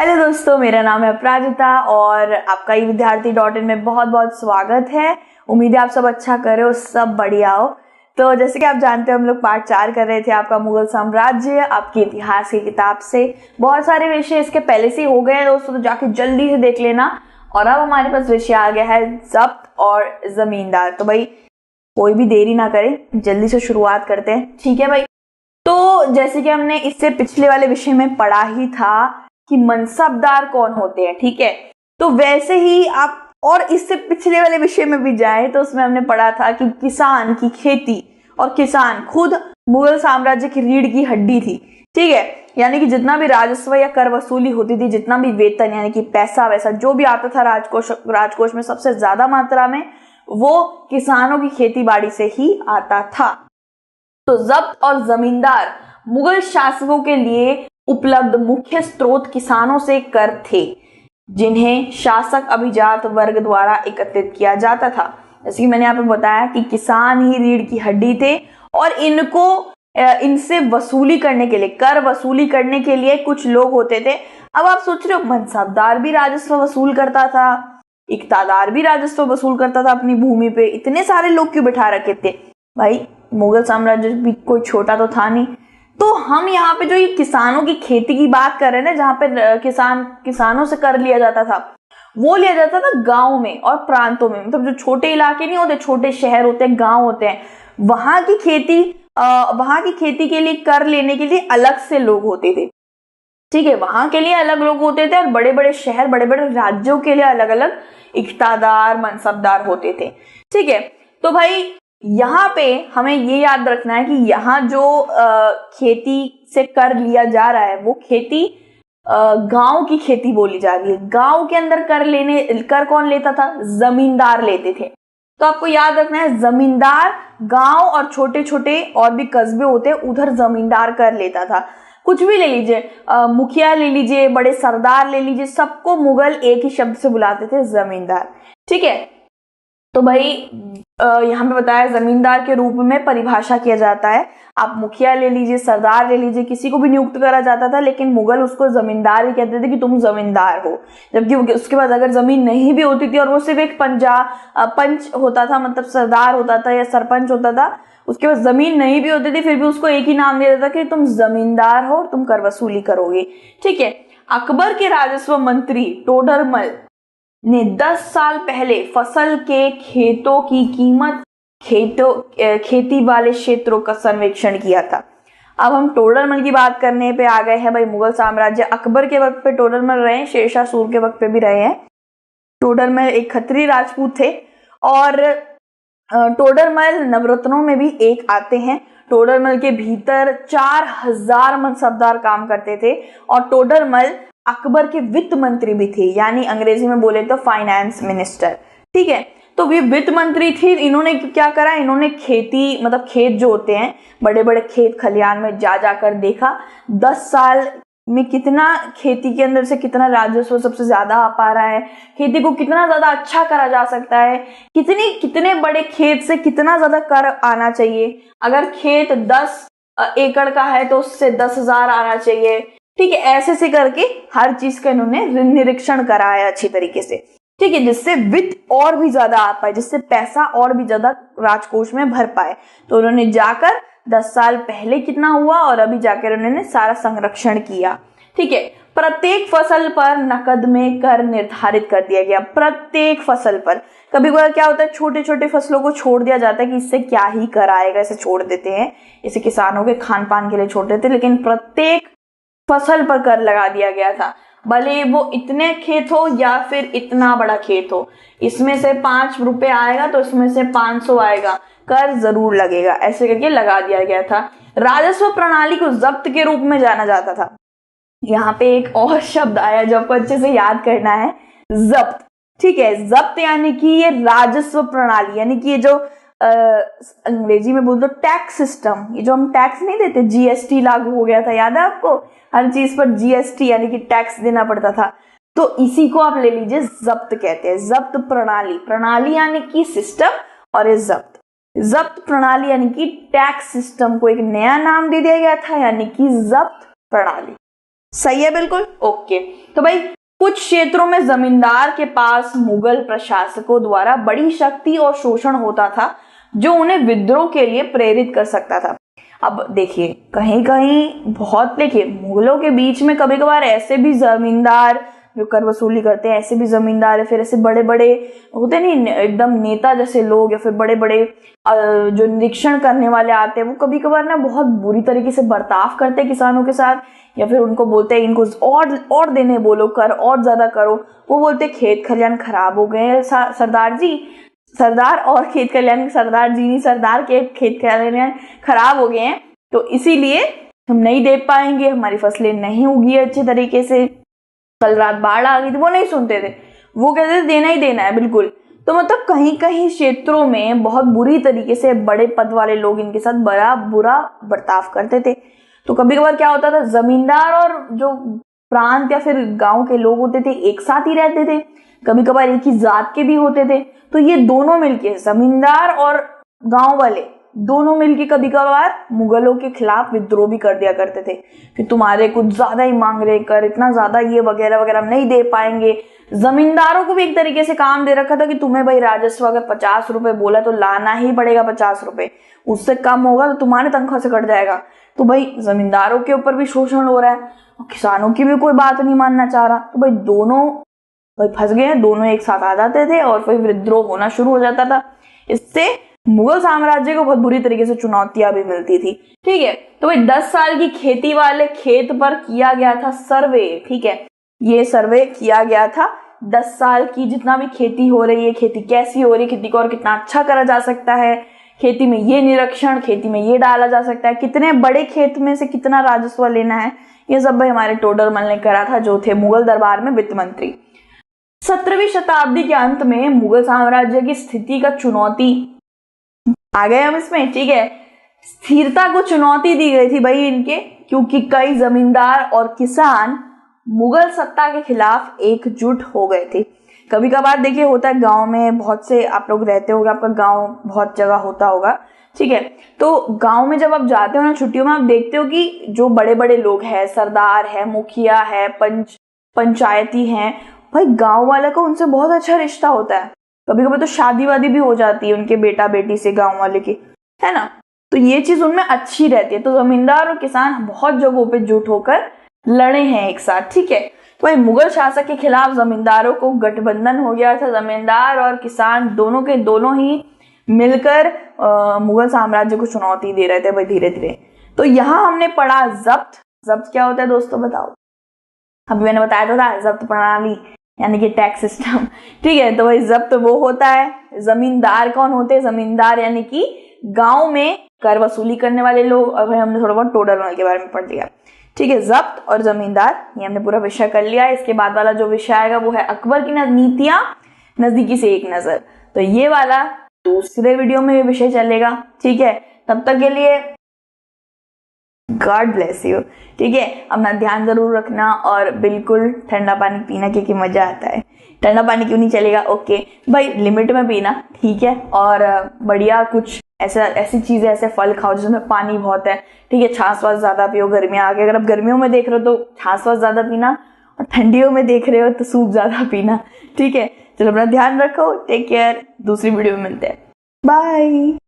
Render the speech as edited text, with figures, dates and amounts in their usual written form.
Hello दोस्तों, मेरा नाम है अपराजिता और आपका ई विद्यार्थी.in में बहुत बहुत स्वागत है। उम्मीद है आप सब अच्छा कर रहे हो, सब बढ़िया हो। तो जैसे कि आप जानते हो, हम लोग पार्ट 4 कर रहे थे आपका मुगल साम्राज्य आपके इतिहास की किताब से। बहुत सारे विषय इसके पहले से हो गए हैं दोस्तों, तो जाके जल्दी से देख लेना। और अब हमारे पास विषय आ गया है जब्त और जमींदार। तो भाई कोई भी देरी ना करें, जल्दी से शुरुआत करते हैं, ठीक है भाई। तो जैसे कि हमने इससे पिछले वाले विषय में पढ़ा ही था कि मनसबदार कौन होते हैं, ठीक है। तो वैसे ही आप और इससे पिछले वाले विषय में भी जाए तो उसमें हमने पढ़ा था कि किसान की खेती और किसान खुद मुगल साम्राज्य की रीढ़ की हड्डी थी, ठीक है। यानी कि जितना भी राजस्व या कर वसूली होती थी, जितना भी वेतन यानी कि पैसा वैसा जो भी आता था राजकोष में सबसे ज्यादा मात्रा में वो किसानों की खेती बाड़ी से ही आता था। तो जब्त और जमींदार मुगल शासकों के लिए उपलब्ध मुख्य स्रोत किसानों से कर थे, जिन्हें शासक अभिजात वर्ग द्वारा एकत्रित किया जाता था। जैसे कि मैंने यहाँ पे बताया कि किसान ही रीढ़ की हड्डी थे और इनसे वसूली करने के लिए, कर वसूली करने के लिए कुछ लोग होते थे। अब आप सोच रहे हो, मनसबदार भी राजस्व वसूल करता था, इक्तादार भी राजस्व वसूल करता था अपनी भूमि पे, इतने सारे लोग क्यों बिठा रखे थे भाई? मुगल साम्राज्य भी कोई छोटा तो था नहीं। तो हम यहाँ पे जो ये किसानों की खेती की बात कर रहे हैं ना, जहाँ पे किसानों से कर लिया जाता था, वो लिया जाता था गांव में और प्रांतों में। मतलब जो छोटे इलाके नहीं होते, छोटे शहर होते हैं, गांव होते हैं, वहां की खेती के लिए कर लेने के लिए अलग से लोग होते थे, ठीक है। वहां के लिए अलग लोग होते थे और बड़े बड़े शहर, बड़े बड़े राज्यों के लिए अलग अलग इक्तादार मनसबदार होते थे, ठीक है। तो भाई यहाँ पे हमें ये याद रखना है कि यहाँ जो खेती से कर लिया जा रहा है वो खेती गांव की खेती बोली जा रही है। गांव के अंदर कर कौन लेता था? जमींदार लेते थे। तो आपको याद रखना है, जमींदार गांव और छोटे छोटे और भी कस्बे होते हैं, उधर जमींदार कर लेता था। कुछ भी ले लीजिए, मुखिया ले लीजिए, बड़े सरदार ले लीजिए, सबको मुगल एक ही शब्द से बुलाते थे, जमींदार, ठीक है। तो भाई यहाँ पे बताया जमींदार के रूप में परिभाषा किया जाता है। आप मुखिया ले लीजिए, सरदार ले लीजिए, किसी को भी नियुक्त करा जाता था, लेकिन मुगल उसको जमींदार ही कहते थे कि तुम जमींदार हो। जबकि उसके बाद अगर जमीन नहीं भी होती थी और वो सिर्फ एक पंच होता था, मतलब सरदार होता था या सरपंच होता था, उसके बाद जमीन नहीं भी होती थी, फिर भी उसको एक ही नाम दिया जाता था कि तुम जमींदार हो और तुम कर वसूली करोगे, ठीक है। अकबर के राजस्व मंत्री टोडरमल ने 10 साल पहले फसल के खेतों की कीमत, खेती वाले क्षेत्रों का सर्वेक्षण किया था। अब हम टोडरमल की बात करने पे आ गए हैं भाई। मुगल साम्राज्य अकबर के वक्त पे टोडरमल रहे हैं, शेरशाह सूर के वक्त पे भी रहे हैं। टोडरमल एक खत्री राजपूत थे और टोडरमल नवरत्नों में भी एक आते हैं। टोडरमल के भीतर 4000 मनसबदार काम करते थे और टोडरमल अकबर के वित्त मंत्री भी थे, यानी अंग्रेजी में बोले तो फाइनेंस मिनिस्टर, ठीक है। तो ये वित्त मंत्री थी। इन्होंने क्या करा, इन्होंने खेती, मतलब खेत जो होते हैं, बड़े बड़े खेत खलिहान में जा जाकर देखा 10 साल में कितना खेती के अंदर से कितना राजस्व सबसे ज्यादा आ पा रहा है, खेती को कितना ज्यादा अच्छा करा जा सकता है, कितने बड़े खेत से कितना ज्यादा कर आना चाहिए। अगर खेत 10 एकड़ का है तो उससे 10,000 आना चाहिए, ठीक है। ऐसे से करके हर चीज का इन्होंने निरीक्षण कराया अच्छी तरीके से, ठीक है, जिससे वित्त और भी ज्यादा आ पाए, जिससे पैसा और भी ज्यादा राजकोष में भर पाए। तो उन्होंने जाकर 10 साल पहले कितना हुआ और अभी जाकर उन्होंने सारा संरक्षण किया, ठीक है। प्रत्येक फसल पर नकद में कर निर्धारित कर दिया गया, प्रत्येक फसल पर। कभी कभार क्या होता है, छोटे छोटे फसलों को छोड़ दिया जाता है कि इससे क्या ही कर आएगा, इसे छोड़ देते हैं, इसे किसानों के खान पान के लिए छोड़ देते, लेकिन प्रत्येक फसल पर कर लगा दिया गया था। भले वो इतने खेत हो या फिर इतना बड़ा खेत हो, इसमें से 5 रुपए आएगा तो इसमें से 500 आएगा, कर जरूर लगेगा, ऐसे करके लगा दिया गया था। राजस्व प्रणाली को जब्त के रूप में जाना जाता था। यहाँ पे एक और शब्द आया जो आपको अच्छे से याद करना है, जब्त, ठीक है। जब्त यानी कि ये राजस्व प्रणाली, यानी कि ये जो अंग्रेजी में बोल दो टैक्स सिस्टम, ये जो हम टैक्स नहीं देते, जीएसटी लागू हो गया था, याद है आपको? हर चीज पर जीएसटी यानी कि टैक्स देना पड़ता था। तो इसी को आप ले लीजिए, जब्त कहते हैं, जब्त प्रणाली। प्रणाली यानी कि सिस्टम और ये जब्त प्रणाली यानी कि टैक्स सिस्टम को एक नया नाम दे दिया गया था, यानी कि जब्त प्रणाली। सही है बिल्कुल। ओके, तो भाई कुछ क्षेत्रों में जमींदार के पास मुगल प्रशासकों द्वारा बड़ी शक्ति और शोषण होता था जो उन्हें विद्रोह के लिए प्रेरित कर सकता था। अब देखिए कहीं कहीं बहुत, देखिए मुगलों के बीच में कभी कभार ऐसे भी जमींदार जो कर वसूली करते हैं, ऐसे भी जमींदार है, फिर ऐसे बड़े बड़े होते नहीं एकदम नेता जैसे लोग, या फिर बड़े बड़े जो निरीक्षण करने वाले आते हैं, वो कभी कभार ना बहुत बुरी तरीके से बर्ताव करते हैं किसानों के साथ, या फिर उनको बोलते हैं इनको और देने बोलो, कर और ज्यादा करो। वो बोलते खेत खलियान खराब हो गए हैं सरदार जी, सरदार और खेत खलियान, सरदार जी नहीं, सरदार के खेत खलियान खराब हो गए हैं, तो इसीलिए हम नहीं दे पाएंगे, हमारी फसलें नहीं उगी अच्छे तरीके से, कल रात बाढ़ आ गई थी। वो नहीं सुनते थे, वो कहते थे देना ही देना है बिल्कुल। तो मतलब कहीं कहीं क्षेत्रों में बहुत बुरी तरीके से बड़े पद वाले लोग इनके साथ बड़ा बुरा बर्ताव करते थे। तो कभी कभार क्या होता था, जमींदार और जो प्रांत या फिर गांव के लोग होते थे एक साथ ही रहते थे, कभी कभार एक ही जात के भी होते थे। तो ये दोनों मिलके, जमींदार और गांव वाले दोनों मिलके कभी कभार मुगलों के खिलाफ विद्रोह भी कर दिया करते थे कि तुम्हारे कुछ ज्यादा ही मांग रहे, कर इतना ज्यादा ये वगैरह वगैरह, हम नहीं दे पाएंगे। जमींदारों को भी एक तरीके से काम दे रखा था कि तुम्हें भाई राजस्व अगर 50 रुपए बोला तो लाना ही पड़ेगा 50 रुपए, उससे कम होगा तो तुम्हारे तनख्वाह से कट जाएगा। तो भाई जमींदारों के ऊपर भी शोषण हो रहा है और किसानों की भी कोई बात नहीं मानना चाह रहा, तो भाई दोनों भाई फंस गए हैं, दोनों एक साथ आ जाते थे और फिर विद्रोह होना शुरू हो जाता था। इससे मुगल साम्राज्य को बहुत बुरी तरीके से चुनौतियां भी मिलती थी। ठीक है, तो भाई 10 साल की खेती वाले खेत पर किया गया था सर्वे। ठीक है, ये सर्वे किया गया था 10 साल की, जितना भी खेती हो रही है, खेती कैसी हो रही है, खेती को और कितना अच्छा करा जा सकता है, खेती में ये निरीक्षण, खेती में ये डाला जा सकता है, कितने बड़े खेत में से कितना राजस्व लेना है, ये सब भाई हमारे टोडरमल ने करा था, जो थे मुगल दरबार में वित्त मंत्री। 17वीं शताब्दी के अंत में मुगल साम्राज्य की स्थिति का चुनौती आ गए हम इसमें। ठीक है, स्थिरता को चुनौती दी गई थी भाई इनके, क्योंकि कई जमींदार और किसान मुगल सत्ता के खिलाफ एकजुट हो गए थे। कभी कभार देखिए होता है गांव में, बहुत से आप लोग रहते होंगे, आपका गांव बहुत जगह होता होगा। ठीक है, तो गांव में जब आप जाते हो ना छुट्टियों में, आप देखते हो कि जो बड़े बड़े लोग हैं, सरदार है, मुखिया है, पंचायती हैं, भाई गांव वाले को उनसे बहुत अच्छा रिश्ता होता है। कभी कभी तो शादी वादी भी हो जाती है उनके बेटा बेटी से गांव वाले की, है ना। तो ये चीज उनमें अच्छी रहती है। तो जमींदार और किसान बहुत जगहों पे जुट होकर लड़े हैं एक साथ। ठीक है, तो भाई मुगल शासक के खिलाफ जमींदारों को गठबंधन हो गया था। जमींदार और किसान दोनों के दोनों ही मिलकर मुगल साम्राज्य को चुनौती दे रहे थे भाई धीरे धीरे। तो यहाँ हमने पढ़ा जब्त। जब्त क्या होता है दोस्तों बताओ? अभी मैंने बताया था जब्त प्रणाली यानी कि टैक्स सिस्टम। ठीक है, तो भाई जब्त वो होता है। जमींदार कौन होते हैं? जमींदार यानी कि गांव में कर वसूली करने वाले लोग। और भाई हमने थोड़ा बहुत टोडरमल के बारे में पढ़ लिया। ठीक है, जब्त और जमींदार ये हमने पूरा विषय कर लिया। इसके बाद वाला जो विषय आएगा वो है अकबर की नीतियां, नजदीकी से एक नजर। तो ये वाला दूसरे वीडियो में ये विषय चलेगा। ठीक है, तब तक के लिए गॉड ब्लेस यू। ठीक है, अपना ध्यान जरूर रखना और बिल्कुल ठंडा पानी पीना, क्योंकि मजा आता है। ठंडा पानी क्यों नहीं चलेगा? ओके भाई, लिमिट में पीना। ठीक है, और बढ़िया कुछ ऐसी चीजें, ऐसे फल खाओ जिसमें पानी बहुत है। ठीक है, छाछ वाछ ज्यादा पियो गर्मियां आ गई। अगर आप गर्मियों में देख रहे हो तो छाछ वाछ ज्यादा पीना, और ठंडियों में देख रहे हो तो सूप ज्यादा पीना। ठीक है, चलो अपना ध्यान रखो, टेक केयर। दूसरी वीडियो में मिलते हैं, बाय।